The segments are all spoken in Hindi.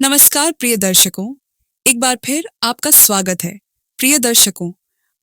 नमस्कार प्रिय दर्शकों, एक बार फिर आपका स्वागत है। प्रिय दर्शकों,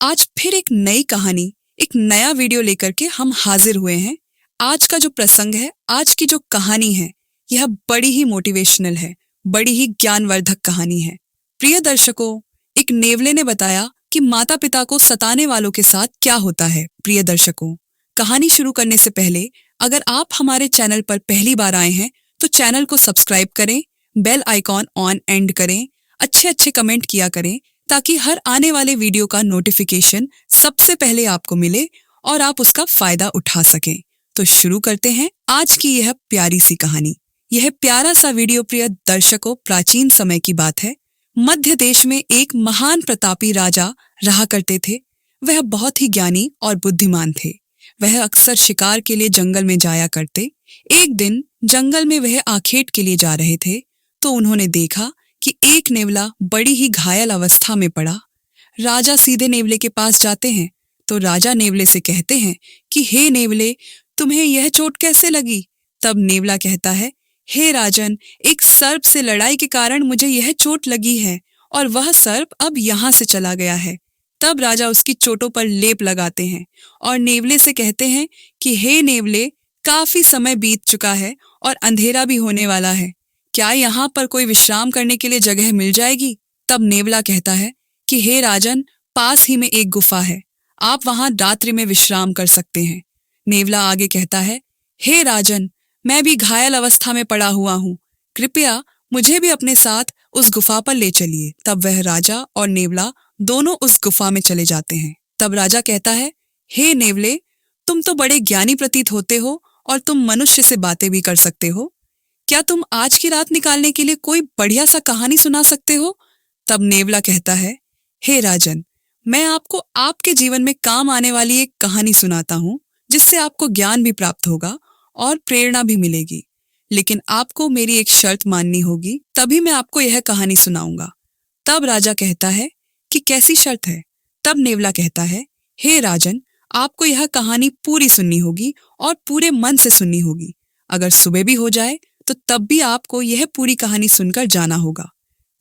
आज फिर एक नई कहानी, एक नया वीडियो लेकर के हम हाजिर हुए हैं। आज का जो प्रसंग है, आज की जो कहानी है, यह बड़ी ही मोटिवेशनल है, बड़ी ही ज्ञानवर्धक कहानी है। प्रिय दर्शकों, एक नेवले ने बताया कि माता पिता को सताने वालों के साथ क्या होता है। प्रिय दर्शकों, कहानी शुरू करने से पहले अगर आप हमारे चैनल पर पहली बार आए हैं तो चैनल को सब्सक्राइब करें, बेल आइकॉन ऑन एंड करें, अच्छे कमेंट किया करें ताकि हर आने वाले वीडियो का नोटिफिकेशन सबसे पहले आपको मिले और आप उसका फायदा उठा सकें। तो शुरू करते हैं आज की यह प्यारी सी कहानी। यह प्यारा सा वीडियो प्रिय दर्शकों प्राचीन समय की बात है। मध्य देश में एक महान प्रतापी राजा रहा करते थे। वह बहुत ही ज्ञानी और बुद्धिमान थे। वह अक्सर शिकार के लिए जंगल में जाया करते। एक दिन जंगल में वह आखेट के लिए जा रहे थे तो उन्होंने देखा कि एक नेवला बड़ी ही घायल अवस्था में पड़ा। राजा सीधे नेवले के पास जाते हैं तो राजा नेवले से कहते हैं कि हे नेवले, तुम्हें यह चोट कैसे लगी? तब नेवला कहता है, हे राजन, एक सर्प से लड़ाई के कारण मुझे यह चोट लगी है और वह सर्प अब यहाँ से चला गया है। तब राजा उसकी चोटों पर लेप लगाते हैं और नेवले से कहते हैं कि हे नेवले, काफी समय बीत चुका है और अंधेरा भी होने वाला है। क्या यहाँ पर कोई विश्राम करने के लिए जगह मिल जाएगी? तब नेवला कहता है कि हे राजन, पास ही में एक गुफा है, आप वहां रात्रि में विश्राम कर सकते हैं। नेवला आगे कहता है, हे राजन, मैं भी घायल अवस्था में पड़ा हुआ हूँ, कृपया मुझे भी अपने साथ उस गुफा पर ले चलिए। तब वह राजा और नेवला दोनों उस गुफा में चले जाते हैं। तब राजा कहता है, हे नेवले, तुम तो बड़े ज्ञानी प्रतीत होते हो और तुम मनुष्य से बातें भी कर सकते हो। क्या तुम आज की रात निकालने के लिए कोई बढ़िया सा कहानी सुना सकते हो? तब नेवला कहता है, हे राजन, मैं आपको आपके जीवन में काम आने वाली एक कहानी सुनाता हूँ जिससे आपको ज्ञान भी प्राप्त होगा और प्रेरणा भी मिलेगी। लेकिन आपको मेरी एक शर्त माननी होगी, तभी मैं आपको यह कहानी सुनाऊंगा। तब राजा कहता है कि कैसी शर्त है? तब नेवला कहता है, हे राजन, आपको यह कहानी पूरी सुननी होगी और पूरे मन से सुननी होगी। अगर सुबह भी हो जाए तो तब भी आपको यह पूरी कहानी सुनकर जाना होगा।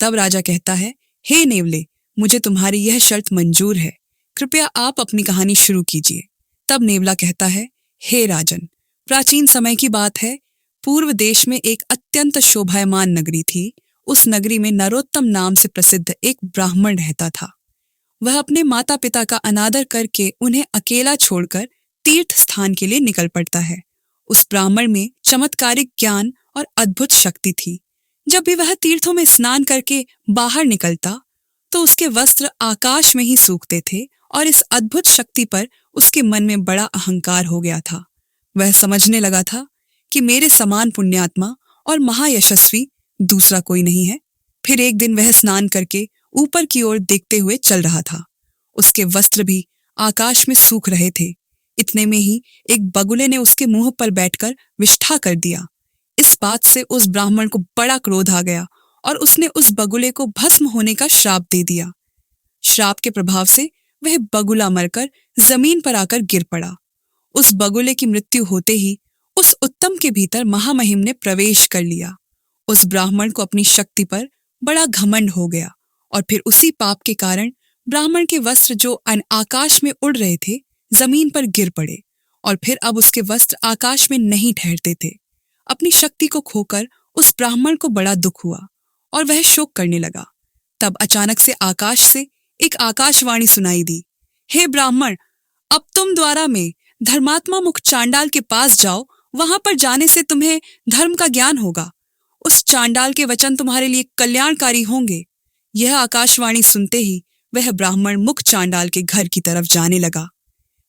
तब राजा कहता है, हे नेवले, मुझे तुम्हारी यह शर्त मंजूर है, कृपया आप अपनी कहानी शुरू कीजिए। तब नेवला कहता है, हे राजन, प्राचीन समय की बात है। पूर्व देश में एक अत्यंत शोभायमान नगरी थी। उस नगरी में नरोत्तम नाम से प्रसिद्ध एक ब्राह्मण रहता था। वह अपने माता पिता का अनादर करके उन्हें अकेला छोड़कर तीर्थ स्थान के लिए निकल पड़ता है। उस ब्राह्मण में चमत्कारिक ज्ञान और अद्भुत शक्ति थी। जब भी वह तीर्थों में स्नान करके बाहर निकलता तो उसके वस्त्र आकाश में ही सूखते थे और इस अद्भुत शक्ति पर उसके मन में बड़ा अहंकार हो गया था। वह समझने लगा था कि मेरे समान पुण्यात्मा और महायशस्वी दूसरा कोई नहीं है। फिर एक दिन वह स्नान करके ऊपर की ओर देखते हुए चल रहा था। उसके वस्त्र भी आकाश में सूख रहे थे। इतने में ही एक बगुले ने उसके मुंह पर बैठकर विष्ठा कर दिया। इस बात से उस ब्राह्मण को बड़ा क्रोध आ गया और उसने उस बगुले को भस्म होने का श्राप दे दिया। श्राप के प्रभाव से वह बगुला मरकर जमीन पर आकर गिर पड़ा। उस बगुले की मृत्यु होते ही उस उत्तम के भीतर महामहिम ने प्रवेश कर लिया। उस ब्राह्मण को अपनी शक्ति पर बड़ा घमंड हो गया और फिर उसी पाप के कारण ब्राह्मण के वस्त्र जो आकाश में उड़ रहे थे जमीन पर गिर पड़े और फिर अब उसके वस्त्र आकाश में नहीं ठहरते थे। अपनी शक्ति को खोकर उस ब्राह्मण को बड़ा दुख हुआ और वह शोक करने लगा। तब अचानक से आकाश से एक आकाशवाणी सुनाई दी, हे ब्राह्मण, अब तुम द्वारा में धर्मात्मा मुख चांडाल के पास जाओ, वहां पर जाने से तुम्हें धर्म का ज्ञान होगा। उस चांडाल के वचन तुम्हारे लिए कल्याणकारी होंगे। यह आकाशवाणी सुनते ही वह ब्राह्मण मुख चांडाल के घर की तरफ जाने लगा।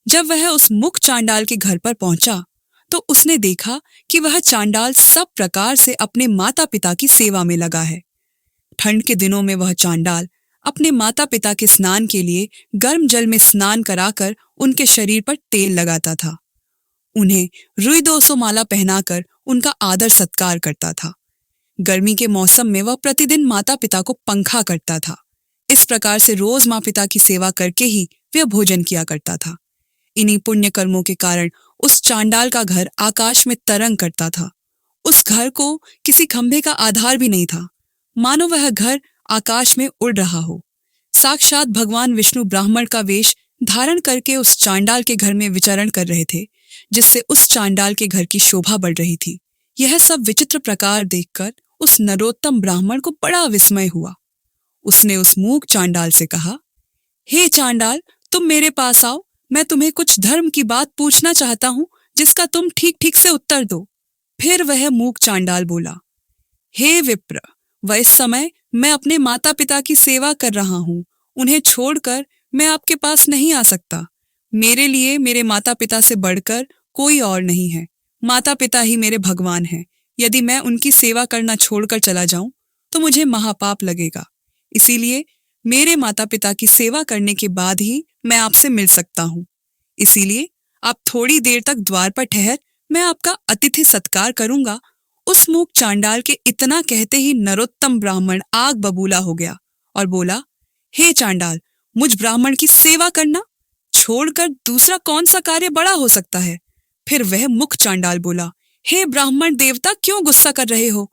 जब वह उस मुख चांडाल के घर पर पहुंचा तो उसने देखा कि वह चांडाल सब प्रकार से अपने माता पिता की सेवा में लगा है। ठंड के दिनों में वह चांडाल अपने माता पिता के स्नान के लिए गर्म जल में स्नान कराकर उनके शरीर पर तेल लगाता था। उन्हें रुई 200 माला पहनाकर उनका आदर सत्कार करता था। गर्मी के मौसम में वह प्रतिदिन माता पिता को पंखा करता था। इस प्रकार से रोज माँ पिता की सेवा करके ही वह भोजन किया करता था। इन्हीं पुण्य कर्मों के कारण उस चांडाल का घर आकाश में तरंग करता था। उस घर को किसी खंभे का आधार भी नहीं था। मानो वह घर आकाश में उड़ रहा हो। साक्षात भगवान विष्णु ब्राह्मण का वेश धारण करके उस चांडाल के घर में विचरण कर रहे थे, जिससे उस चांडाल के घर की शोभा बढ़ रही थी। यह सब विचित्र प्रकार देखकर उस नरोत्तम ब्राह्मण को बड़ा विस्मय हुआ। उसने उस मूक चांडाल से कहा, हे चांडाल, तुम मेरे पास आओ, मैं तुम्हें कुछ धर्म की बात पूछना चाहता हूं, जिसका तुम ठीक ठीक से उत्तर दो। फिर वह मूक चांडाल बोला, हे विप्र, वह इस समय मैं अपने माता पिता की सेवा कर रहा हूं, उन्हें छोड़कर मैं आपके पास नहीं आ सकता। मेरे लिए मेरे माता पिता से बढ़कर कोई और नहीं है। माता पिता ही मेरे भगवान हैं। यदि मैं उनकी सेवा करना छोड़कर चला जाऊं तो मुझे महापाप लगेगा। इसीलिए मेरे माता पिता की सेवा करने के बाद ही मैं आपसे मिल सकता हूं। इसीलिए आप थोड़ी देर तक द्वार पर ठहर, मैं आपका अतिथि सत्कार करूंगा। उस मूक चांडाल के इतना कहते ही नरोत्तम ब्राह्मण आग बबूला हो गया और बोला, हे चांडाल, मुझ ब्राह्मण की सेवा करना छोड़कर दूसरा कौन सा कार्य बड़ा हो सकता है। फिर वह मुख चांडाल बोला, हे ब्राह्मण देवता, क्यों गुस्सा कर रहे हो?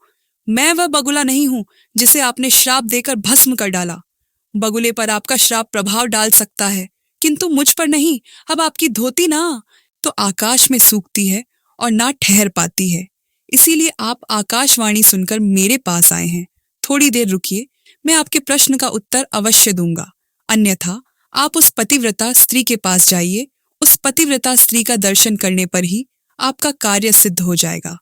मैं वह बगुला नहीं हूं जिसे आपने श्राप देकर भस्म कर डाला। बगुले पर आपका श्राप प्रभाव डाल सकता है, किंतु मुझ पर नहीं। अब आपकी धोती ना तो आकाश में सूखती है और ना ठहर पाती है। इसीलिए आप आकाशवाणी सुनकर मेरे पास आए हैं। थोड़ी देर रुकिए, मैं आपके प्रश्न का उत्तर अवश्य दूंगा। अन्यथा आप उस पतिव्रता स्त्री के पास जाइए। उस पतिव्रता स्त्री का दर्शन करने पर ही आपका कार्य सिद्ध हो जाएगा।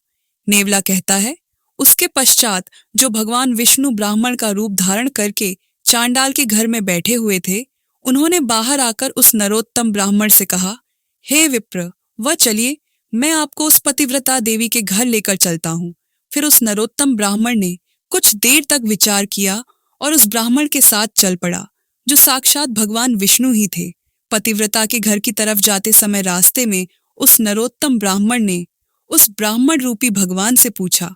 नेवला कहता है, उसके पश्चात जो भगवान विष्णु ब्राह्मण का रूप धारण करके चांडाल के घर में बैठे हुए थे, उन्होंने बाहर आकर उस नरोत्तम ब्राह्मण से कहा, हे विप्र, वह चलिए, मैं आपको उस पतिव्रता देवी के घर लेकर चलता हूँ। फिर उस नरोत्तम ब्राह्मण ने कुछ देर तक विचार किया और उस ब्राह्मण के साथ चल पड़ा, जो साक्षात भगवान विष्णु ही थे। पतिव्रता के घर की तरफ जाते समय रास्ते में उस नरोत्तम ब्राह्मण ने उस ब्राह्मण रूपी भगवान से पूछा,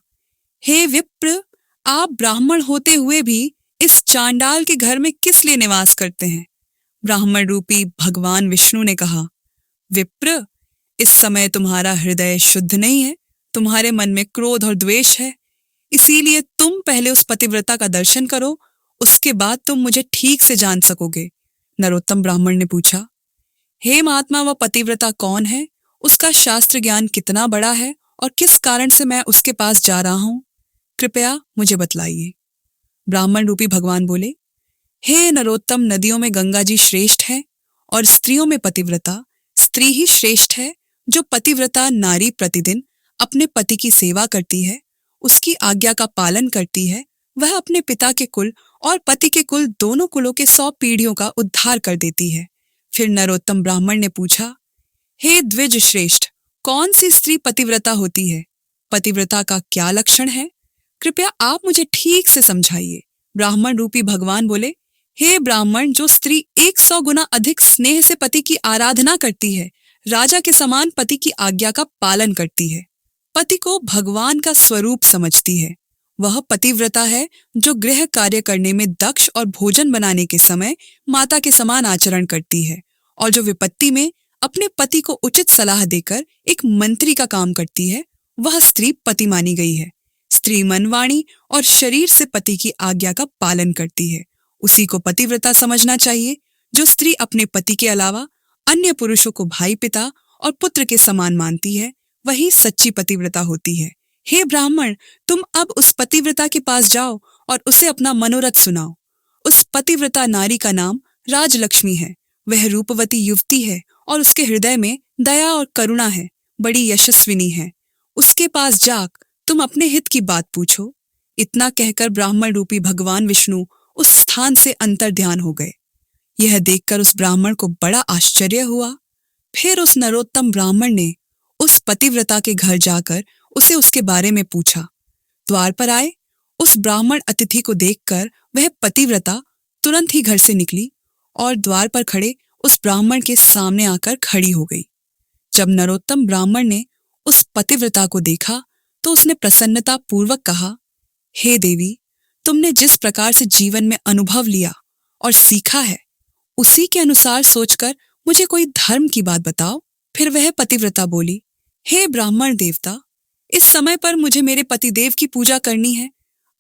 हे विप्र, आप ब्राह्मण होते हुए भी इस चांडाल के घर में किस लिए निवास करते हैं? ब्राह्मण रूपी भगवान विष्णु ने कहा, विप्र, इस समय तुम्हारा हृदय शुद्ध नहीं है, तुम्हारे मन में क्रोध और द्वेष है। इसीलिए तुम पहले उस पतिव्रता का दर्शन करो, उसके बाद तुम मुझे ठीक से जान सकोगे। नरोत्तम ब्राह्मण ने पूछा, हे महात्मा, वह पतिव्रता कौन है? उसका शास्त्र ज्ञान कितना बड़ा है और किस कारण से मैं उसके पास जा रहा हूं? कृपया मुझे बतलाइए। ब्राह्मण रूपी भगवान बोले, हे नरोत्तम, नदियों में गंगा जी श्रेष्ठ है और स्त्रियों में पतिव्रता स्त्री ही श्रेष्ठ है। जो पतिव्रता नारी प्रतिदिन अपने पति की सेवा करती है, उसकी आज्ञा का पालन करती है, वह अपने पिता के कुल और पति के कुल दोनों कुलों के 100 पीढ़ियों का उद्धार कर देती है। फिर नरोत्तम ब्राह्मण ने पूछा, हे द्विज श्रेष्ठ, कौन सी स्त्री पतिव्रता होती है? पतिव्रता का क्या लक्षण है? कृपया आप मुझे ठीक से समझाइए। ब्राह्मण रूपी भगवान बोले, हे ब्राह्मण, जो स्त्री 100 गुना अधिक स्नेह से पति की आराधना करती है, राजा के समान पति की आज्ञा का पालन करती है, पति को भगवान का स्वरूप समझती है, वह पतिव्रता है जो गृह कार्य करने में दक्ष और भोजन बनाने के समय माता के समान आचरण करती है, और जो विपत्ति में अपने पति को उचित सलाह देकर एक मंत्री का काम करती है, वह स्त्री पति मानी गई है। स्त्री मन, वाणी और शरीर से पति की आज्ञा का पालन करती है, उसी को पतिव्रता समझना चाहिए। जो स्त्री अपने पति के अलावा अन्य पुरुषों को भाई, पिता और पुत्र के समान मानती है, वही सच्ची पतिव्रता होती है। हे ब्राह्मण, तुम अब उस पतिव्रता के पास जाओ और उसे अपना मनोरथ सुनाओ। उस पतिव्रता नारी का नाम राजलक्ष्मी है। वह रूपवती युवती है और उसके हृदय में दया और करुणा है, बड़ी यशस्विनी है। उसके पास जाकर तुम अपने हित की बात पूछो। इतना कहकर ब्राह्मण रूपी भगवान विष्णु उस स्थान से अंतर्ध्यान हो गए। यह देखकर उस ब्राह्मण को बड़ा आश्चर्य हुआ। फिर उस नरोत्तम ब्राह्मण ने उस पतिव्रता के घर जाकर उसे उसके बारे में पूछा। द्वार पर आए उस ब्राह्मण अतिथि को देखकर वह पतिव्रता तुरंत ही घर से निकली और द्वार पर खड़े उस ब्राह्मण के सामने आकर खड़ी हो गई। जब नरोत्तम ब्राह्मण ने उस पतिव्रता को देखा तो उसने प्रसन्नता पूर्वक कहा, हे देवी, तुमने जिस प्रकार से जीवन में अनुभव लिया और सीखा है, उसी के अनुसार सोचकर मुझे कोई धर्म की बात बताओ। फिर वह पतिव्रता बोली, हे ब्राह्मण देवता, इस समय पर मुझे मेरे पतिदेव की पूजा करनी है।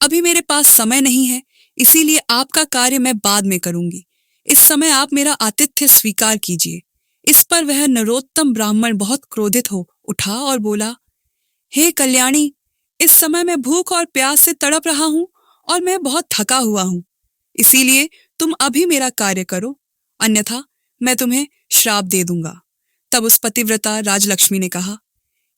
अभी मेरे पास समय नहीं है, इसीलिए आपका कार्य मैं बाद में करूंगी। इस समय आप मेरा आतिथ्य स्वीकार कीजिए। इस पर वह नरोत्तम ब्राह्मण बहुत क्रोधित हो उठा और बोला, हे कल्याणी, इस समय मैं भूख और प्यास से तड़प रहा हूं और मैं बहुत थका हुआ हूं। इसीलिए तुम अभी मेरा कार्य करो, अन्यथा मैं तुम्हें श्राप दे दूंगा। तब उस पतिव्रता राजलक्ष्मी ने कहा,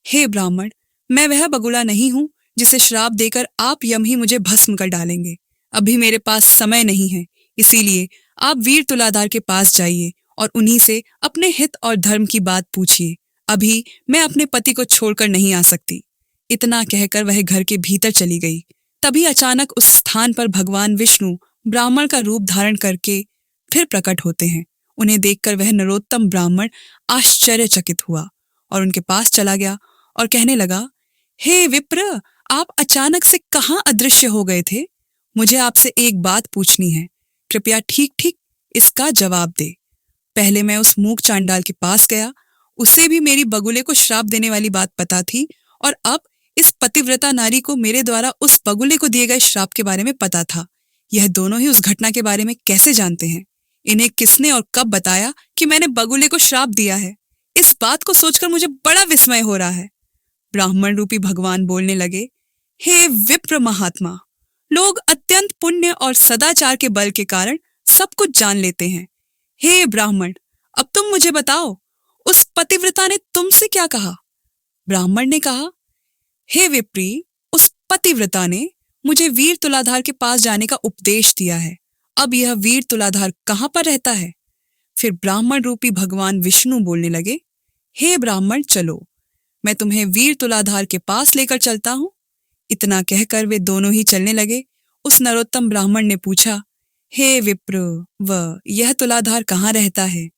हे ब्राह्मण, मैं वह बगुला नहीं हूं जिसे श्राप देकर आप यम ही मुझे भस्म कर डालेंगे। अभी मेरे पास समय नहीं है, इसीलिए आप वीर तुलाधार के पास जाइए और उन्हीं से अपने हित और धर्म की बात पूछिए। अभी मैं अपने पति को छोड़कर नहीं आ सकती। इतना कहकर वह घर के भीतर चली गई। तभी अचानक उस स्थान पर भगवान विष्णु ब्राह्मण का रूप धारण करके फिर प्रकट होते हैं। उन्हें देखकर वह नरोत्तम ब्राह्मण आश्चर्यचकित हुआ और उनके पास चला गया और कहने लगा, हे विप्र, आप अचानक से कहाँ अदृश्य हो गए थे? मुझे आपसे एक बात पूछनी है, कृपया ठीक ठीक इसका जवाब दे। पहले मैं उस मूक चांडाल के पास गया, उसे भी मेरी बगुले को श्राप देने वाली बात पता थी, और अब इस पतिव्रता नारी को मेरे द्वारा उस बगुले को दिए गए श्राप के बारे में पता था। यह दोनों ही उस घटना के बारे में कैसे जानते हैं? इन्हें किसने और कब बताया कि मैंने बगुले को श्राप दिया है? इस बात को सोचकर मुझे बड़ा विस्मय हो रहा है। ब्राह्मण रूपी भगवान बोलने लगे, हे विप्र महात्मा, लोग अत्यंत पुण्य और सदाचार के बल के कारण सब कुछ जान लेते हैं। हे ब्राह्मण, अब तुम मुझे बताओ, उस पतिव्रता ने तुमसे क्या कहा? ब्राह्मण ने कहा, हे विप्री, उस पतिव्रता ने मुझे वीर तुलाधार के पास जाने का उपदेश दिया है। अब यह वीर तुलाधार कहाँ पर रहता है? फिर ब्राह्मण रूपी भगवान विष्णु बोलने लगे, हे ब्राह्मण, चलो, मैं तुम्हें वीर तुलाधार के पास लेकर चलता हूं। इतना कहकर वे दोनों ही चलने लगे। उस नरोत्तम ब्राह्मण ने पूछा, हे विप्र, यह तुलाधार कहाँ रहता है?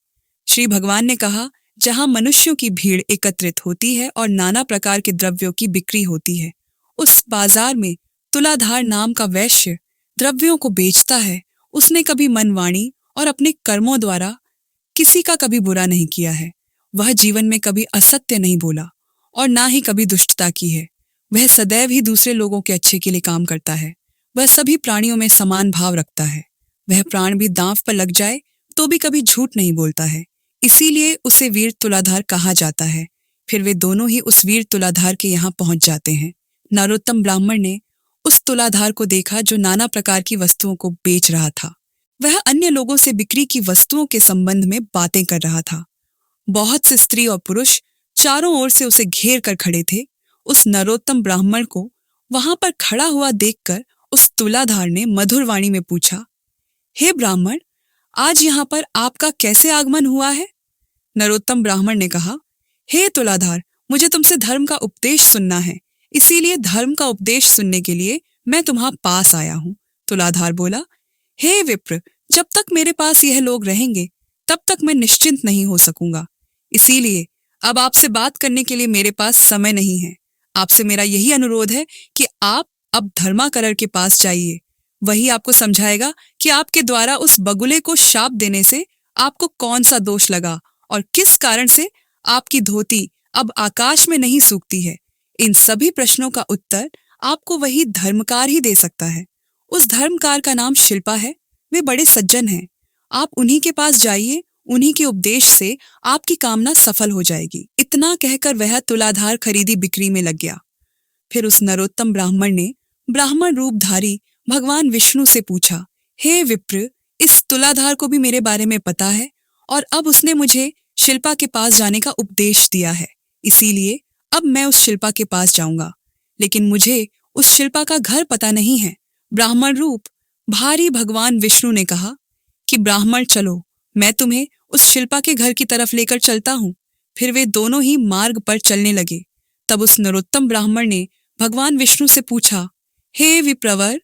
श्री भगवान ने कहा, जहां मनुष्यों की भीड़ एकत्रित होती है और नाना प्रकार के द्रव्यों की बिक्री होती है, उस बाजार में तुलाधार नाम का वैश्य द्रव्यों को बेचता है। उसने कभी मनवाणी और अपने कर्मों द्वारा किसी का कभी बुरा नहीं किया है। वह जीवन में कभी असत्य नहीं बोला और ना ही कभी दुष्टता की है। वह सदैव ही दूसरे लोगों के अच्छे के लिए काम करता है। वह सभी प्राणियों में समान भाव रखता है। वह प्राण भी दांव पर लग जाए तो भी कभी झूठ नहीं बोलता है। इसीलिए उसे वीर तुलाधार कहा जाता है। फिर वे दोनों ही उस वीर तुलाधार के यहाँ पहुंच जाते हैं। नरोत्तम ब्राह्मण ने उस तुलाधार को देखा जो नाना प्रकार की वस्तुओं को बेच रहा था। वह अन्य लोगों से बिक्री की वस्तुओं के संबंध में बातें कर रहा था। बहुत से स्त्री और पुरुष चारों ओर से उसे घेर कर खड़े थे। उस नरोत्तम ब्राह्मण को वहां पर खड़ा हुआ देखकर उस तुलाधार ने मधुर वाणी में पूछा, हे ब्राह्मण, आज यहाँ पर आपका कैसे आगमन हुआ है? नरोत्तम ब्राह्मण ने कहा, हे तुलाधार, मुझे तुमसे धर्म का उपदेश सुनना है, इसीलिए धर्म का उपदेश सुनने के लिए मैं तुम्हारे पास आया हूँ। तुलाधार बोला, हे विप्र, जब तक मेरे पास यह लोग रहेंगे तब तक मैं निश्चिंत नहीं हो सकूंगा। इसीलिए अब आपसे बात करने के लिए मेरे पास समय नहीं है। आपसे मेरा यही अनुरोध है कि आप अब धर्माकरर के पास जाइए। वही आपको समझाएगा कि आपके द्वारा उस बगुले को शाप देने से आपको कौन सा दोष लगा और किस कारण से आपकी धोती अब आकाश में नहीं सूखती है। इन सभी प्रश्नों का उत्तर आपको वही धर्मकार ही दे सकता है। उस धर्मकार का नाम शिल्पा है। वे बड़े सज्जन हैं। आप उन्हीं के पास जाइए, उन्हीं के उपदेश से आपकी कामना सफल हो जाएगी। इतना कहकर वह तुलाधार खरीदी बिक्री में लग गया। फिर उस नरोत्तम ब्राह्मण ने ब्राह्मण रूपधारी भगवान विष्णु से पूछा, हे विप्र, इस तुलाधार को भी मेरे बारे में पता है और अब उसने मुझे शिल्पा के पास जाने का उपदेश दिया है। इसीलिए अब मैं उस शिल्पा के पास जाऊंगा, लेकिन मुझे उस शिल्पा का घर पता नहीं है। ब्राह्मण रूप भारी भगवान विष्णु ने कहा कि ब्राह्मण, चलो, मैं तुम्हें उस शिल्पा के घर की तरफ लेकर चलता हूँ। फिर वे दोनों ही मार्ग पर चलने लगे। तब उस नरोत्तम ब्राह्मण ने भगवान विष्णु से पूछा, हे विप्रवर,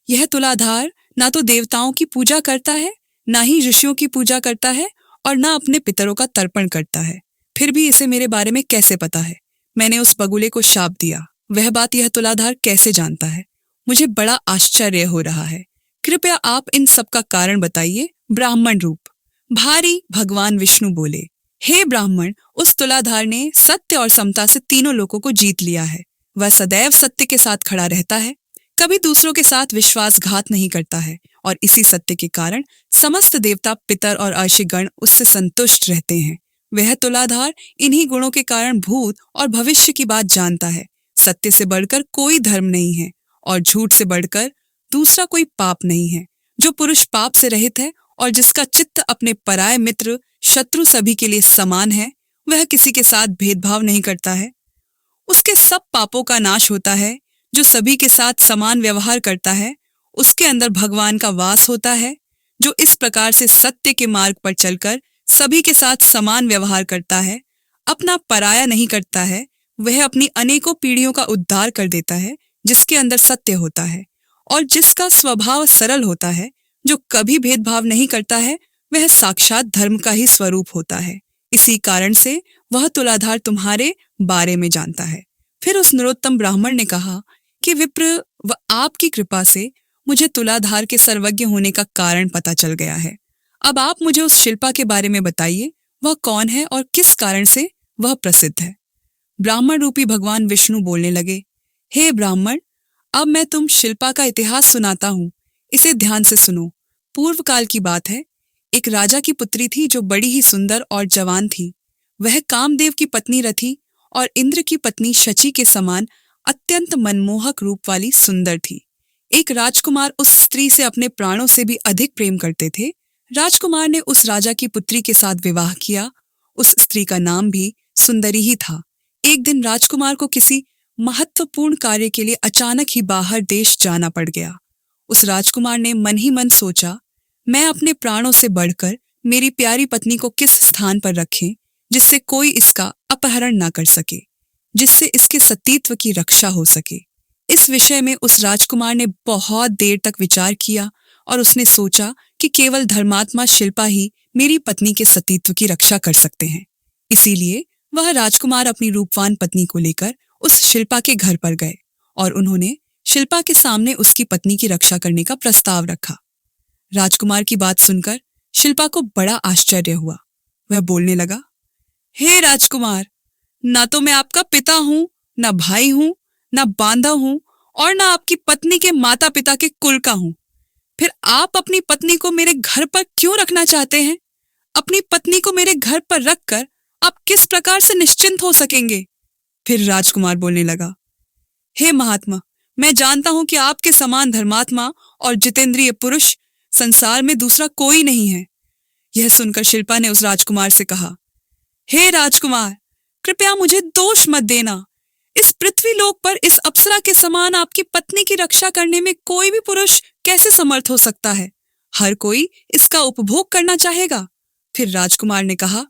यह तुलाधार ना तो देवताओं की पूजा करता है, ना ही ऋषियों की पूजा करता है और ना अपने पितरों का तर्पण करता है। फिर भी इसे मेरे बारे में कैसे पता है? मैंने उस बगुले को शाप दिया, वह बात यह तुलाधार कैसे जानता है? मुझे बड़ा आश्चर्य हो रहा है। कृपया आप इन सब का कारण बताइए। ब्राह्मण रूप भारी भगवान विष्णु बोले, हे ब्राह्मण, उस तुलाधार ने सत्य और समता से तीनों लोगों को जीत लिया है। वह सदैव सत्य के साथ खड़ा रहता है, कभी दूसरों के साथ विश्वासघात नहीं करता है और इसी सत्य के कारण समस्त देवता पितर और अर्षिगण उससे संतुष्ट रहते हैं। वह तुलाधार इन्हीं गुणों के कारण भूत और भविष्य की बात जानता है। सत्य से बढ़कर कोई धर्म नहीं है और झूठ से बढ़कर दूसरा कोई पाप नहीं है। जो पुरुष पाप से रहित है और जिसका चित्त अपने पराये मित्र शत्रु सभी के लिए समान है, वह किसी के साथ भेदभाव नहीं करता है। उसके सब पापों का नाश होता है। जो सभी के साथ समान व्यवहार करता है, उसके अंदर भगवान का वास होता है। जो इस प्रकार से सत्य के मार्ग पर चलकर सभी के साथ समान व्यवहार करता है, अपना पराया नहीं करता है, वह अपनी अनेकों पीढ़ियों का उद्धार कर देता है। जिसके अंदर सत्य होता है और जिसका स्वभाव सरल होता है, जो कभी भेदभाव नहीं करता है, वह साक्षात धर्म का ही स्वरूप होता है। इसी कारण से वह तुलाधार तुम्हारे बारे में जानता है। फिर उस नरोत्तम ब्राह्मण ने कहा कि विप्र, आपकी कृपा से मुझे तुलाधार के सर्वज्ञ होने का कारण पता चल गया है। अब आप मुझे उस शिल्पा के बारे में बताइए, वह कौन है और किस कारण से वह प्रसिद्ध है। ब्राह्मण रूपी भगवान विष्णु बोलने लगे, हे ब्राह्मण, अब मैं तुम शिल्पा का इतिहास सुनाता हूँ, इसे ध्यान से सुनो। पूर्व काल की बात है। एक राजा की पुत्री थी जो बड़ी ही सुंदर और जवान थी। वह कामदेव की पत्नी रथी और इंद्र की पत्नी शची के समान अत्यंत मनमोहक रूप वाली सुंदर थी। एक राजकुमार उस स्त्री से अपने प्राणों से भी अधिक प्रेम करते थे। राजकुमार ने उस राजा की पुत्री के साथ विवाह किया। उस स्त्री का नाम भी सुंदरी ही था। एक दिन राजकुमार को किसी महत्वपूर्ण कार्य के लिए अचानक ही बाहर देश जाना पड़ गया। उस राजकुमार ने मन ही मन सोचा, मैं अपने प्राणों से बढ़कर मेरी प्यारी पत्नी को किस स्थान पर रखें जिससे कोई इसका अपहरण ना कर सके, जिससे इसके सतीत्व की रक्षा हो सके। इस विषय में उस राजकुमार ने बहुत देर तक विचार किया और उसने सोचा कि केवल धर्मात्मा शिल्पा ही मेरी पत्नी के सतीत्व की रक्षा कर सकते हैं। इसीलिए वह राजकुमार अपनी रूपवान पत्नी को लेकर उस शिल्पा के घर पर गए और उन्होंने शिल्पा के सामने उसकी पत्नी की रक्षा करने का प्रस्ताव रखा। राजकुमार की बात सुनकर शिल्पा को बड़ा आश्चर्य हुआ। वह बोलने लगा, हे राजकुमार, ना तो मैं आपका पिता हूँ, ना भाई हूँ, ना बांधा हूँ और ना आपकी पत्नी के माता पिता के कुल का हूँ। फिर आप अपनी पत्नी को मेरे घर पर क्यों रखना चाहते हैं? अपनी पत्नी को मेरे घर पर रखकर आप किस प्रकार से निश्चिंत हो सकेंगे? फिर राजकुमार बोलने लगा, हे महात्मा, मैं जानता हूं कि आपके समान धर्मात्मा और जितेंद्रिय पुरुष संसार में दूसरा कोई नहीं है। यह सुनकर शिल्पा ने उस राजकुमार से कहा, हे राजकुमार, कृपया मुझे दोष मत देना। इस पृथ्वी लोक पर इस अप्सरा के समान आपकी पत्नी की रक्षा करने में कोई भी पुरुष कैसे समर्थ हो सकता है? हर कोई इसका उपभोग करना चाहेगा। फिर राजकुमार ने कहा,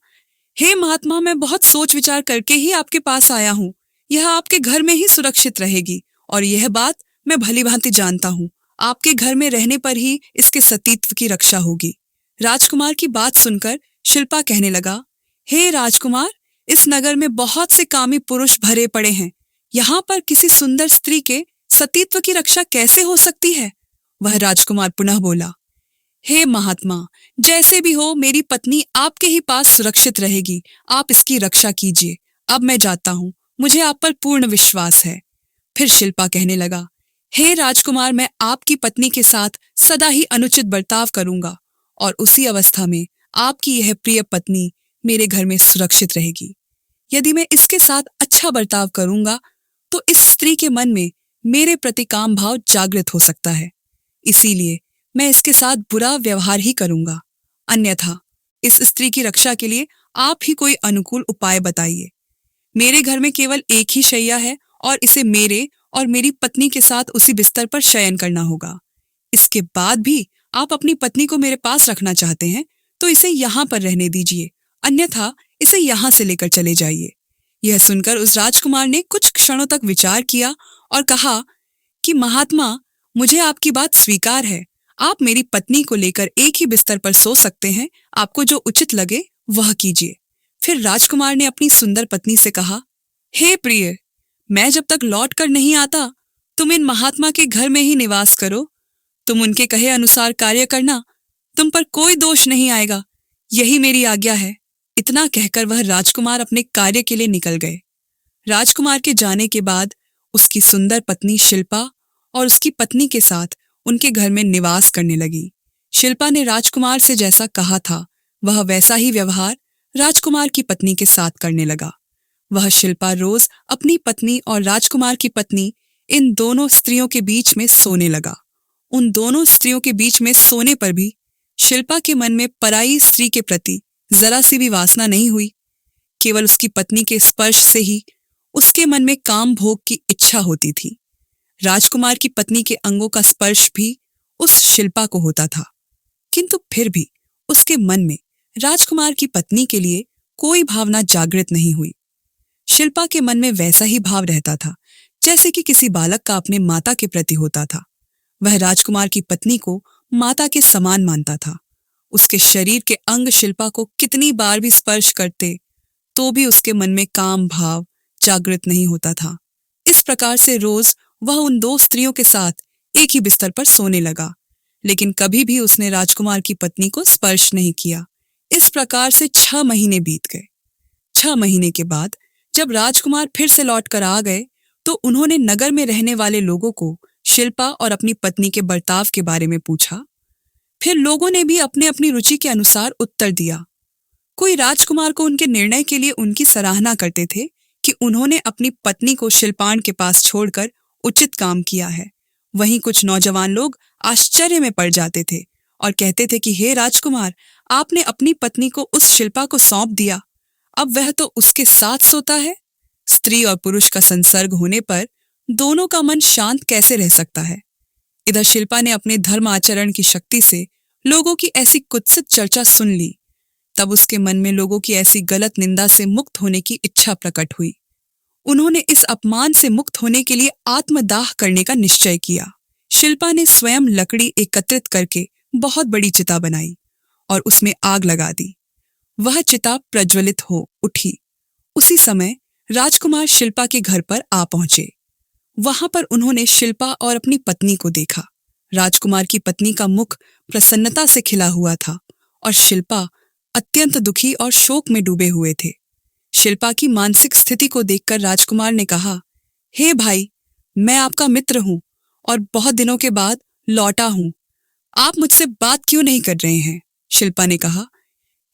हे महात्मा, मैं बहुत सोच विचार करके ही आपके पास आया हूँ। यह आपके घर में ही सुरक्षित रहेगी और यह बात मैं भली भांति जानता हूँ। आपके घर में रहने पर ही इसके सतीत्व की रक्षा होगी। राजकुमार की बात सुनकर शिल्पा कहने लगा, हे राजकुमार, इस नगर में बहुत से कामी पुरुष भरे पड़े हैं। यहाँ पर किसी सुंदर स्त्री के सतीत्व की रक्षा कैसे हो सकती है? वह राजकुमार पुनः बोला, हे महात्मा, जैसे भी हो मेरी पत्नी आपके ही पास सुरक्षित रहेगी। आप इसकी रक्षा कीजिए। अब मैं जाता हूँ, मुझे आप पर पूर्ण विश्वास है। फिर शिल्पा कहने लगा, हे राजकुमार, मैं आपकी पत्नी के साथ सदा ही अनुचित बर्ताव करूंगा और उसी अवस्था में आपकी यह प्रिय पत्नी मेरे घर में सुरक्षित रहेगी। यदि मैं इसके साथ अच्छा बर्ताव करूंगा तो इस स्त्री के मन में मेरे प्रति काम भाव जागृत हो सकता है। इसीलिए मैं इसके साथ बुरा व्यवहार ही करूंगा। अन्यथा इस स्त्री की रक्षा के लिए आप ही कोई अनुकूल उपाय बताइए। मेरे घर में केवल एक ही शैया है और इसे मेरे और मेरी पत्नी के साथ उसी बिस्तर पर शयन करना होगा। इसके बाद भी आप अपनी पत्नी को मेरे पास रखना चाहते हैं तो इसे यहाँ पर रहने दीजिए, अन्यथा इसे यहाँ से लेकर चले जाइए। यह सुनकर उस राजकुमार ने कुछ क्षणों तक विचार किया और कहा कि महात्मा, मुझे आपकी बात स्वीकार है। आप मेरी पत्नी को लेकर एक ही बिस्तर पर सो सकते हैं। आपको जो उचित लगे वह कीजिए। फिर राजकुमार ने अपनी सुंदर पत्नी से कहा, हे प्रिय, मैं जब तक लौट कर नहीं आता तुम इन महात्मा के घर में ही निवास करो। तुम उनके कहे अनुसार कार्य करना, तुम पर कोई दोष नहीं आएगा। यही मेरी आज्ञा है। इतना कहकर वह राजकुमार अपने कार्य के लिए निकल गए। राजकुमार के जाने के बाद उसकी सुंदर पत्नी शिल्पा और उसकी पत्नी के साथ उनके घर में निवास करने लगी। शिल्पा ने राजकुमार से जैसा कहा था वह वैसा ही व्यवहार राजकुमार की पत्नी के साथ करने लगा। वह शिल्पा रोज अपनी पत्नी और राजकुमार की पत्नी इन दोनों स्त्रियों के बीच में सोने लगा। उन दोनों स्त्रियों के बीच में सोने पर भी शिल्पा के मन में पराई स्त्री के प्रति जरा सी भी वासना नहीं हुई। केवल उसकी पत्नी के स्पर्श से ही उसके मन में काम भोग की इच्छा होती थी। राजकुमार की पत्नी के अंगों का स्पर्श भी उस शिल्पा को होता था, किंतु फिर भी उसके मन में राजकुमार की पत्नी के लिए कोई भावना जागृत नहीं हुई। शिल्पा के मन में वैसा ही भाव रहता था जैसे कि किसी बालक का अपने माता के प्रति होता था। वह राजकुमार की पत्नी को माता के समान मानता था। उसके शरीर के अंग शिल्पा को कितनी बार भी स्पर्श करते तो भी उसके मन में काम भाव जागृत नहीं होता था। इस प्रकार से रोज वह उन दो स्त्रियों के साथ एक ही बिस्तर पर सोने लगा, लेकिन कभी भी उसने राजकुमार की पत्नी को स्पर्श नहीं किया। इस प्रकार से 6 महीने बीत गए। 6 महीने के बाद जब राजकुमार फिर से लौट कर आ गए तो उन्होंने नगर में रहने वाले लोगों को शिल्पा और अपनी पत्नी के बर्ताव के बारे में पूछा। फिर लोगों ने भी अपने अपनी रुचि के अनुसार उत्तर दिया। कोई राजकुमार को उनके निर्णय के लिए उनकी सराहना करते थे कि उन्होंने अपनी पत्नी को शिल्पाण के पास छोड़कर उचित काम किया है। वहीं कुछ नौजवान लोग आश्चर्य में पड़ जाते थे और कहते थे कि हे राजकुमार, आपने अपनी पत्नी को उस शिल्पा को सौंप दिया, अब वह तो उसके साथ सोता है। स्त्री और पुरुष का संसर्ग होने पर दोनों का मन शांत कैसे रह सकता है। इधर शिल्पा ने अपने धर्म आचरण की शक्ति से लोगों की ऐसी कुत्सित चर्चा सुन ली। तब उसके मन में लोगों की ऐसी गलत निंदा से मुक्त होने की इच्छा प्रकट हुई। उन्होंने इस अपमान से मुक्त होने के लिए आत्मदाह करने का निश्चय किया। शिल्पा ने स्वयं लकड़ी एकत्रित करके बहुत बड़ी चिता बनाई और उसमें आग लगा दी। वह चिता प्रज्वलित हो उठी। उसी समय राजकुमार शिल्पा के घर पर आ पहुंचे। वहां पर उन्होंने शिल्पा और अपनी पत्नी को देखा। राजकुमार की पत्नी का मुख प्रसन्नता से खिला हुआ था और शिल्पा अत्यंत दुखी और शोक में डूबे हुए थे। शिल्पा की मानसिक स्थिति को देखकर राजकुमार ने कहा, हे भाई, मैं आपका मित्र हूं और बहुत दिनों के बाद लौटा हूं। आप मुझसे बात क्यों नहीं कर रहे हैं? शिल्पा ने कहा,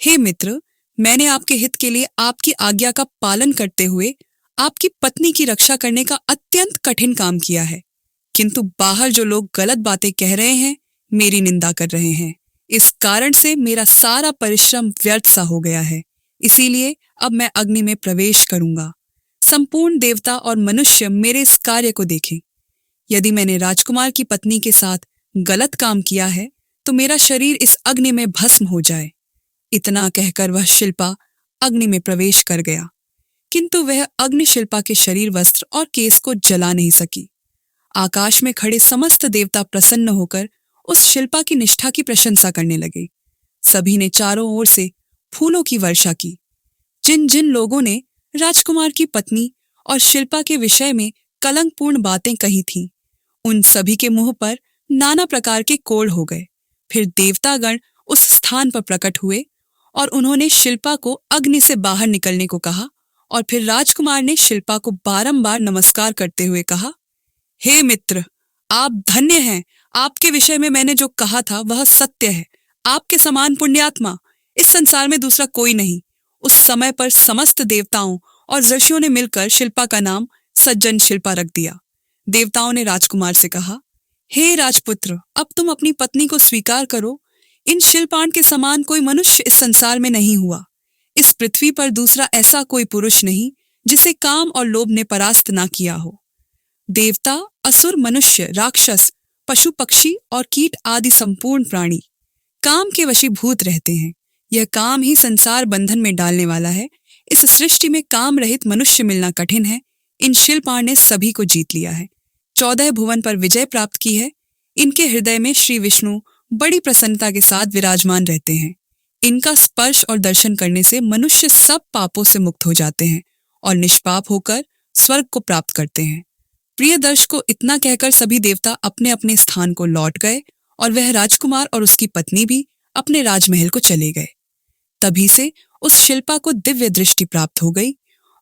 हे मित्र, मैंने आपके हित के लिए आपकी आज्ञा का पालन करते हुए आपकी पत्नी की रक्षा करने का अत्यंत कठिन काम किया है, किंतु बाहर जो लोग गलत बातें कह रहे हैं, मेरी निंदा कर रहे हैं। इस कारण से मेरा सारा परिश्रम व्यर्थ सा हो गया है। इसीलिए अब मैं अग्नि में प्रवेश करूंगा। संपूर्ण देवता और मनुष्य मेरे इस कार्य को देखें। यदि मैंने राजकुमार की पत्नी के साथ गलत काम किया है तो मेरा शरीर इस अग्नि में भस्म हो जाए। इतना कहकर वह शिल्पा अग्नि में प्रवेश कर गया, किंतु वह अग्नि शिल्पा के शरीर, वस्त्र और केस को जला नहीं सकी। आकाश में खड़े समस्त देवता प्रसन्न होकर उस शिल्पा की निष्ठा की प्रशंसा करने लगे। सभी ने चारों ओर से फूलों की वर्षा की। जिन जिन लोगों ने राजकुमार की पत्नी और शिल्पा के विषय में कलंकपूर्ण बातें कही थीं, उन सभी के मुंह पर नाना प्रकार के कोढ़ हो गए। फिर देवतागण उस स्थान पर प्रकट हुए और उन्होंने शिल्पा को अग्नि से बाहर निकलने को कहा और फिर राजकुमार ने शिल्पा को बारंबार नमस्कार करते हुए कहा, हे मित्र, आप धन्य हैं। आपके विषय में मैंने जो कहा था वह सत्य है। आपके समान पुण्यात्मा इस संसार में दूसरा कोई नहीं। उस समय पर समस्त देवताओं और ऋषियों ने मिलकर शिल्पा का नाम सज्जन शिल्पा रख दिया। देवताओं ने राजकुमार से कहा, हे राजपुत्र, अब तुम अपनी पत्नी को स्वीकार करो। इन शिल्पाण के समान कोई मनुष्य इस संसार में नहीं हुआ। इस पृथ्वी पर दूसरा ऐसा कोई पुरुष नहीं जिसे काम और लोभ ने परास्त ना किया हो। देवता, असुर, मनुष्य, राक्षस, पशु, पक्षी और कीट आदि संपूर्ण प्राणी काम के वशीभूत रहते हैं। यह काम ही संसार बंधन में डालने वाला है। इस सृष्टि में काम रहित मनुष्य मिलना कठिन है। इन शिल्पाण ने सभी को जीत लिया है, 14 भुवन पर विजय प्राप्त की है। इनके हृदय में श्री विष्णु बड़ी प्रसन्नता के साथ विराजमान रहते हैं। इनका स्पर्श और दर्शन करने से मनुष्य सब पापों से मुक्त हो जाते हैं और निष्पाप होकर स्वर्ग को प्राप्त करते हैं। प्रिय दर्शकों, इतना कहकर सभी देवता अपने अपने स्थान को लौट गए और वह राजकुमार और उसकी पत्नी भी अपने राजमहल को चले गए। तभी से उस शिल्पा को दिव्य दृष्टि प्राप्त हो गई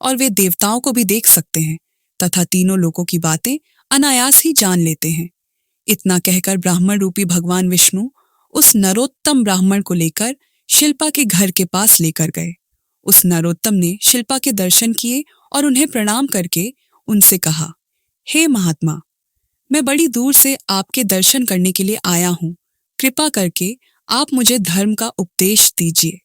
और वे देवताओं को भी देख सकते हैं तथा तीनों लोगों की बातें अनायास ही जान लेते हैं। इतना कहकर ब्राह्मण रूपी भगवान विष्णु उस नरोत्तम ब्राह्मण को लेकर शिल्पा के घर के पास लेकर गए। उस नरोत्तम ने शिल्पा के दर्शन किए और उन्हें प्रणाम करके उनसे कहा, हे महात्मा, मैं बड़ी दूर से आपके दर्शन करने के लिए आया हूँ। कृपा करके आप मुझे धर्म का उपदेश दीजिए।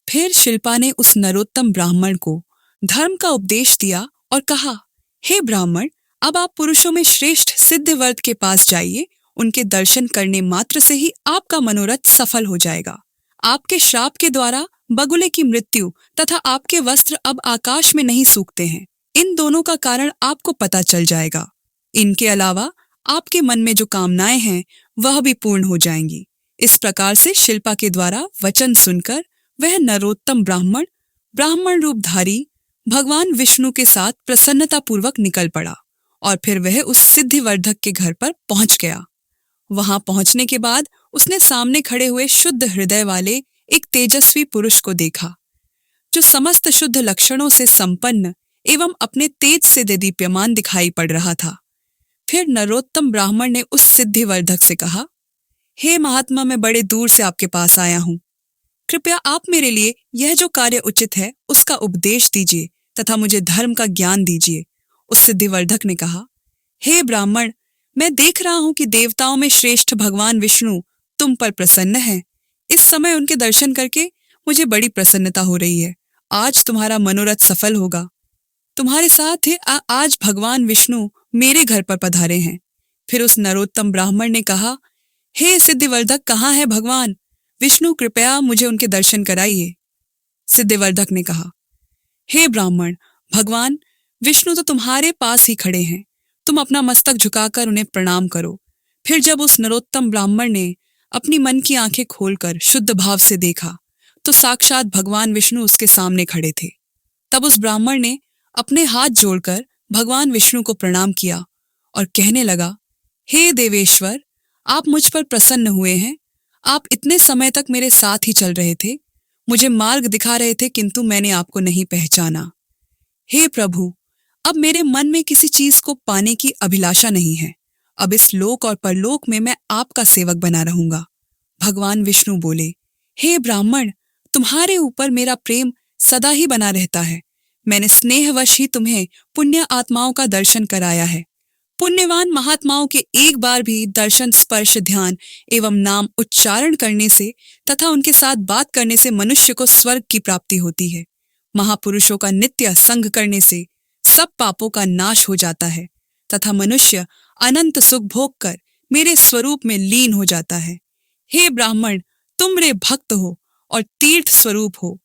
फिर शिल्पा ने उस नरोत्तम ब्राह्मण को धर्म का उपदेश दिया और कहा, हे ब्राह्मण, अब आप पुरुषों में श्रेष्ठ सिद्धवर्त के पास जाइए। उनके दर्शन करने मात्र से ही आपका मनोरथ सफल हो जाएगा। आपके श्राप के द्वारा बगुले की मृत्यु तथा आपके वस्त्र अब आकाश में नहीं सूखते हैं। इन दोनों का कारण आपको पता चल जाएगा। इनके अलावा आपके मन में जो कामनाएं हैं वह भी पूर्ण हो जाएंगी। इस प्रकार से शिल्पा के द्वारा वचन सुनकर वह नरोत्तम ब्राह्मण ब्राह्मण रूपधारी भगवान विष्णु के साथ प्रसन्नता पूर्वक निकल पड़ा और फिर वह उस सिद्धिवर्धक के घर पर पहुंच गया। वहां पहुंचने के बाद उसने सामने खड़े हुए शुद्ध हृदय वाले एक तेजस्वी पुरुष को देखा, जो समस्त शुद्ध लक्षणों से संपन्न एवं अपने तेज से दीप्यमान दिखाई पड़ रहा था। फिर नरोत्तम ब्राह्मण ने उस सिद्धिवर्धक से कहा, हे महात्मा, मैं बड़े दूर से आपके पास आया हूँ। कृपया आप मेरे लिए यह जो कार्य उचित है उसका उपदेश दीजिए तथा मुझे धर्म का ज्ञान दीजिए। उस सिद्धिवर्धक ने कहा, हे ब्राह्मण, मैं देख रहा हूं कि देवताओं में श्रेष्ठ भगवान विष्णु तुम पर प्रसन्न है। इस समय उनके दर्शन करके मुझे बड़ी प्रसन्नता हो रही है। आज तुम्हारा मनोरथ सफल होगा। तुम्हारे साथ ही आज भगवान विष्णु मेरे घर पर पधारे हैं। फिर उस नरोत्तम ब्राह्मण ने कहा, हे सिद्धिवर्धक, कहाँ है भगवान विष्णु? कृपया मुझे उनके दर्शन कराइए। सिद्धिवर्धक ने कहा, हे ब्राह्मण, भगवान विष्णु तो तुम्हारे पास ही खड़े हैं। तुम अपना मस्तक झुकाकर उन्हें प्रणाम करो। फिर जब उस नरोत्तम ब्राह्मण ने अपनी मन की आंखें खोलकर शुद्ध भाव से देखा तो साक्षात भगवान विष्णु उसके सामने खड़े थे। तब उस ब्राह्मण ने अपने हाथ जोड़कर भगवान विष्णु को प्रणाम किया और कहने लगा, हे देवेश्वर, आप मुझ पर प्रसन्न हुए हैं। आप इतने समय तक मेरे साथ ही चल रहे थे, मुझे मार्ग दिखा रहे थे, किंतु मैंने आपको नहीं पहचाना। हे प्रभु, अब मेरे मन में किसी चीज को पाने की अभिलाषा नहीं है। अब इस लोक और परलोक में मैं आपका सेवक बना रहूंगा। भगवान विष्णु बोले, हे ब्राह्मण, तुम्हारे ऊपर मेरा प्रेम सदा ही बना रहता है। मैंने स्नेहवश ही तुम्हें पुण्य आत्माओं का दर्शन कराया है। पुण्यवान महात्माओं के एक बार भी दर्शन, स्पर्श, ध्यान एवं नाम उच्चारण करने से तथा उनके साथ बात करने से मनुष्य को स्वर्ग की प्राप्ति होती है। महापुरुषों का नित्य संग करने से सब पापों का नाश हो जाता है तथा मनुष्य अनंत सुख भोग कर मेरे स्वरूप में लीन हो जाता है। हे ब्राह्मण, तुम मेरे भक्त हो और तीर्थ स्वरूप हो,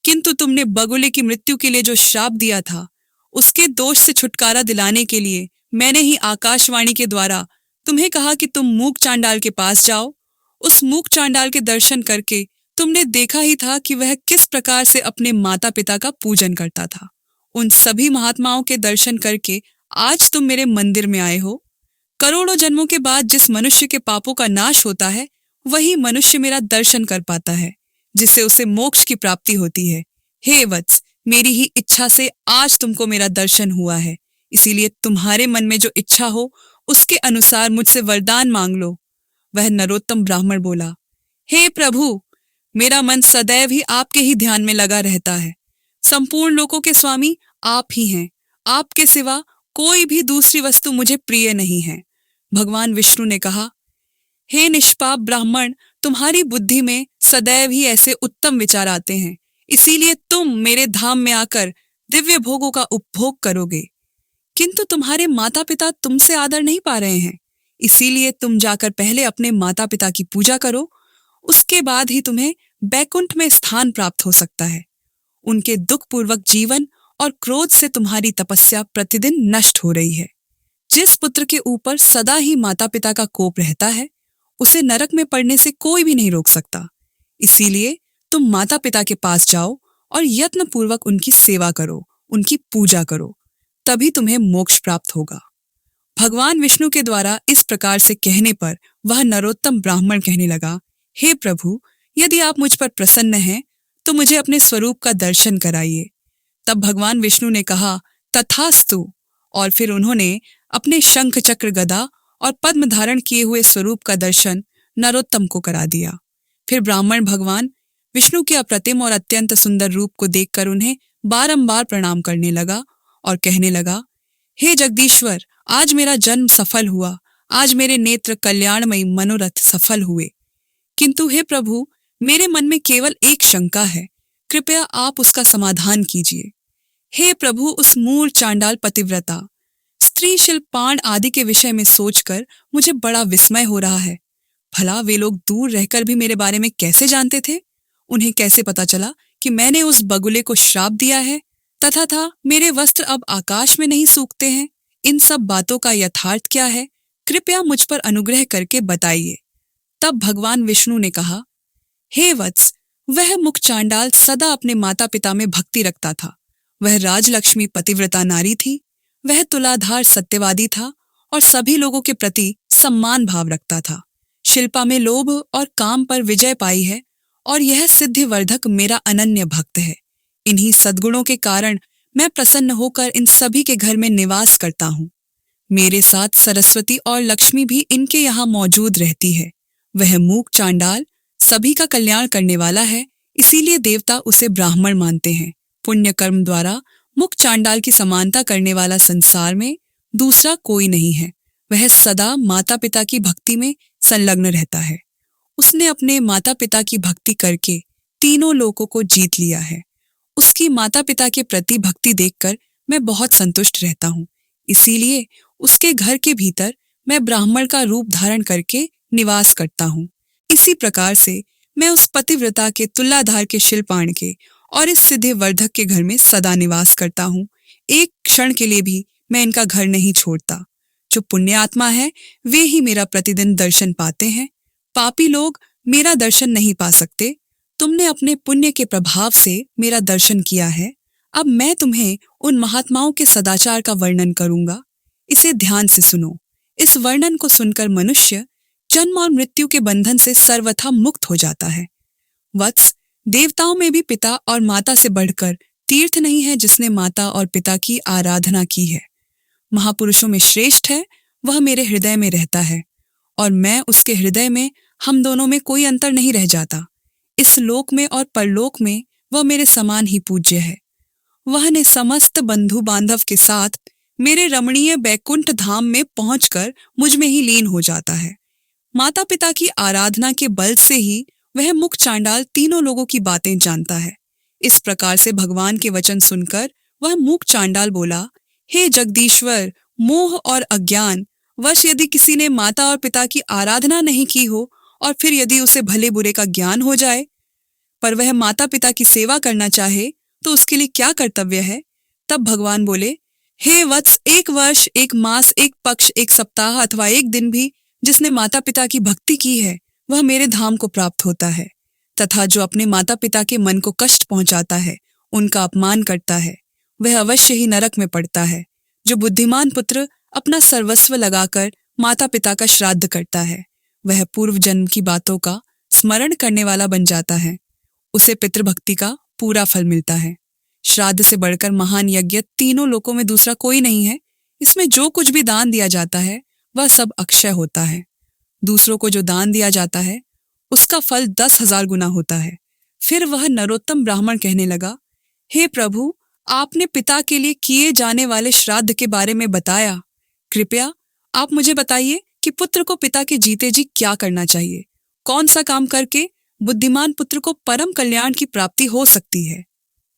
किंतु तुमने बगुले की मृत्यु के लिए जो श्राप दिया था, उसके दोष से छुटकारा दिलाने के लिए मैंने ही आकाशवाणी के द्वारा तुम्हें कहा कि तुम मूक चांडाल के पास जाओ। उस मूक चांडाल के दर्शन करके तुमने देखा ही था कि वह किस प्रकार से अपने माता पिता का पूजन करता था। उन सभी महात्माओं के दर्शन करके आज तुम मेरे मंदिर में आए हो। करोड़ों जन्मों के बाद जिस मनुष्य के पापों का नाश होता है, वही मनुष्य मेरा दर्शन कर पाता है, जिससे उसे मोक्ष की प्राप्ति होती है। हे वत्स, मेरी ही इच्छा से आज तुमको मेरा दर्शन हुआ है, इसीलिए तुम्हारे मन में जो इच्छा हो उसके अनुसार मुझसे वरदान मांग लो। वह नरोत्तम ब्राह्मण बोला, हे प्रभु, मेरा मन सदैव ही आपके ही ध्यान में लगा रहता है। संपूर्ण लोकों के स्वामी आप ही हैं। आपके सिवा कोई भी दूसरी वस्तु मुझे प्रिय नहीं है। भगवान विष्णु ने कहा, हे निष्पाप ब्राह्मण, तुम्हारी बुद्धि में सदैव ही ऐसे उत्तम विचार आते हैं, इसीलिए तुम मेरे धाम में आकर दिव्य भोगों का उपभोग करोगे। किंतु तुम्हारे माता पिता तुमसे आदर नहीं पा रहे हैं, इसीलिए तुम जाकर पहले अपने माता पिता की पूजा करो, उसके बाद ही तुम्हें बैकुंठ में स्थान प्राप्त हो सकता है। उनके दुखपूर्वक जीवन और क्रोध से तुम्हारी तपस्या प्रतिदिन नष्ट हो रही है। जिस पुत्र के ऊपर सदा ही माता पिता का कोप रहता है, उसे नरक में पड़ने से कोई भी नहीं रोक सकता। इसीलिए तुम माता पिता के पास जाओ और यत्न पूर्वक उनकी सेवा करो, उनकी पूजा करो, तभी तुम्हें मोक्ष प्राप्त होगा। भगवान विष्णु के द्वारा इस प्रकार से कहने पर वह नरोत्तम ब्राह्मण कहने लगा, हे प्रभु, यदि आप मुझ पर प्रसन्न हैं तो मुझे अपने स्वरूप का दर्शन कराइए। तब भगवान विष्णु ने कहा, तथास्तु, और फिर उन्होंने अपने शंख चक्र गदा और पद्म धारण किए हुए स्वरूप का दर्शन नरोत्तम को करा दिया। फिर ब्राह्मण भगवान विष्णु के अप्रतिम और अत्यंत सुंदर रूप को देखकर उन्हें बारंबार प्रणाम करने लगा और कहने लगा, हे जगदीश्वर, आज मेरा जन्म सफल हुआ, आज मेरे नेत्र कल्याणमयी मनोरथ सफल हुए। किंतु हे प्रभु, मेरे मन में केवल एक शंका है, कृपया आप उसका समाधान कीजिए। हे प्रभु, उस मूढ़ चांडाल पतिव्रता स्त्री शिल्पाण आदि के विषय में सोचकर मुझे बड़ा विस्मय हो रहा है। भला वे लोग दूर रहकर भी मेरे बारे में कैसे जानते थे? उन्हें कैसे पता चला कि मैंने उस बगुले को श्राप दिया है तथा मेरे वस्त्र अब आकाश में नहीं सूखते हैं? इन सब बातों का यथार्थ क्या है? कृपया मुझ पर अनुग्रह करके बताइए। तब भगवान विष्णु ने कहा, हे वत्स, वह मुख चांडाल सदा अपने माता पिता में भक्ति रखता था। वह राजलक्ष्मी पतिव्रता नारी थी। वह तुलाधार सत्यवादी था और सभी लोगों के प्रति सम्मान भाव रखता था। शिल्पा में लोभ और काम पर विजय पाई है और यह सिद्धिवर्धक मेरा अनन्य भक्त है। इन्हीं सद्गुणों के कारण मैं प्रसन्न होकर इन सभी के घर में निवास करता हूँ। मेरे साथ सरस्वती और लक्ष्मी भी इनके यहाँ मौजूद रहती है। वह मूक चांडाल सभी का कल्याण करने वाला है, इसीलिए देवता उसे ब्राह्मण मानते हैं। पुण्य कर्म द्वारा मुख चांडाल की समानता करने वाला संसार में दूसरा कोई नहीं है। वह सदा माता पिता की भक्ति में संलग्न रहता है। उसने अपने माता पिता की भक्ति करके तीनों लोकों को जीत लिया है। उसकी माता पिता के प्रति भक्ति देखकर मैं बहुत संतुष्ट रहता हूँ। इसीलिए उसके घर के भीतर मैं ब्राह्मण का रूप धारण करके निवास करता हूँ। इसी प्रकार से मैं उस पतिव्रता के तुलाधार के शिल्पाण के और इस सिद्धिवर्धक के घर में सदा निवास करता हूँ। एक क्षण के लिए भी मैं इनका घर नहीं छोड़ता। जो पुण्य आत्मा है वे ही मेरा प्रतिदिन दर्शन पाते हैं। पापी लोग मेरा दर्शन नहीं पा सकते। तुमने अपने पुण्य के प्रभाव से मेरा दर्शन किया है। अब मैं तुम्हें उन महात्माओं के सदाचार का वर्णन करूंगा। इसे ध्यान से सुनो। इस वर्णन को सुनकर मनुष्य जन्म और मृत्यु के बंधन से सर्वथा मुक्त हो जाता है। वत्स, देवताओं में भी पिता और माता से बढ़कर तीर्थ नहीं है जिसने माता और पिता की आराधना की है। महापुरुषों में श्रेष्ठ है, वह मेरे हृदय में रहता है और मैं उसके हृदय में, हम दोनों में कोई अंतर नहीं रह जाता। इस लोक में और परलोक में वह मेरे समान ही पूज्य है। वह ने समस्त बंधु बांधव के साथ मेरे रमणीय बैकुंठ धाम में पहुंचकर मुझ में ही लीन हो जाता है। माता पिता की आराधना के बल से ही वह मुख चांडाल तीनों लोगों की बातें जानता है। इस प्रकार से भगवान के वचन सुनकर वह मूक चांडाल बोला, हे जगदीश्वर, मोह और अज्ञान वश यदि किसी ने माता और पिता की आराधना नहीं की हो और फिर यदि उसे भले बुरे का ज्ञान हो जाए, पर वह माता पिता की सेवा करना चाहे तो उसके लिए क्या कर्तव्य है? तब भगवान बोले, हे वत्स, एक वर्ष, एक मास, एक पक्ष, एक सप्ताह अथवा एक दिन भी जिसने माता पिता की भक्ति की है वह मेरे धाम को प्राप्त होता है। तथा जो अपने माता पिता के मन को कष्ट पहुंचाता है, उनका अपमान करता है, वह अवश्य ही नरक में पड़ता है। जो बुद्धिमान पुत्र अपना सर्वस्व लगाकर माता पिता का श्राद्ध करता है, वह पूर्व जन्म की बातों का स्मरण करने वाला बन जाता है। उसे पितृभक्ति का पूरा फल मिलता है। श्राद्ध से बढ़कर महान यज्ञ तीनों लोकों में दूसरा कोई नहीं है। इसमें जो कुछ भी दान दिया जाता है वह सब अक्षय होता है। दूसरों को जो दान दिया जाता है उसका फल 10,000 गुना होता है। फिर वह नरोत्तम ब्राह्मण कहने लगा, हे प्रभु, आपने पिता के लिए किए जाने वाले श्राद्ध के बारे में बताया। कृपया आप मुझे बताइए कि पुत्र को पिता के जीते जी क्या करना चाहिए। कौन सा काम करके बुद्धिमान पुत्र को परम कल्याण की प्राप्ति हो सकती है?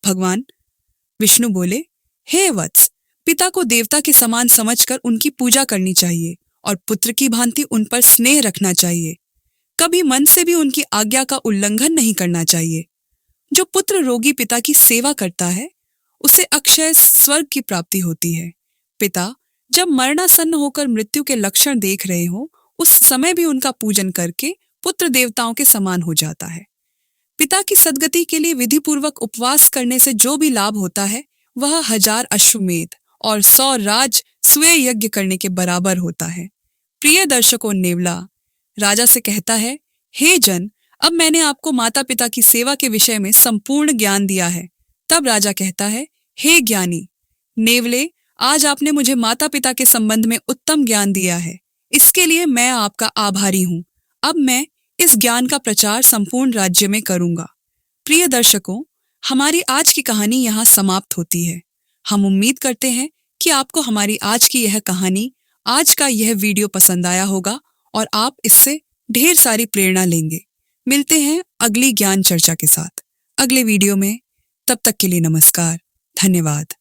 भगवान विष्णु बोले, हे वत्स, पिता को देवता के समान समझकर उनकी पूजा करनी चाहिए और पुत्र की भांति उन पर स्नेह रखना चाहिए। कभी मन से भी उनकी आज्ञा का उल्लंघन नहीं करना चाहिए। जो पुत्र रोगी पिता की सेवा करता है उसे अक्षय स्वर्ग की प्राप्ति होती है। पिता जब मरणासन्न होकर मृत्यु के लक्षण देख रहे हो उस समय भी उनका पूजन करके पुत्र देवताओं के समान हो जाता है। पिता की सद्गति के लिए विधि पूर्वक उपवास करने से जो भी लाभ होता है वह 1000 अश्वमेध और 100 राज स्वयं यज्ञ करने के बराबर होता है। प्रिय दर्शकों, नेवला राजा से कहता है, हे जन, अब मैंने आपको माता पिता की सेवा के विषय में संपूर्ण ज्ञान दिया है। तब राजा कहता है, हे ज्ञानी नेवले, आज आपने मुझे माता पिता के संबंध में उत्तम ज्ञान दिया है। इसके लिए मैं आपका आभारी हूँ। अब मैं इस ज्ञान का प्रचार संपूर्ण राज्य में करूंगा। प्रिय दर्शकों, हमारी आज की कहानी यहाँ समाप्त होती है। हम उम्मीद करते हैं कि आपको हमारी आज की यह कहानी, आज का यह वीडियो पसंद आया होगा और आप इससे ढेर सारी प्रेरणा लेंगे। मिलते हैं अगली ज्ञान चर्चा के साथ अगले वीडियो में। तब तक के लिए नमस्कार, धन्यवाद।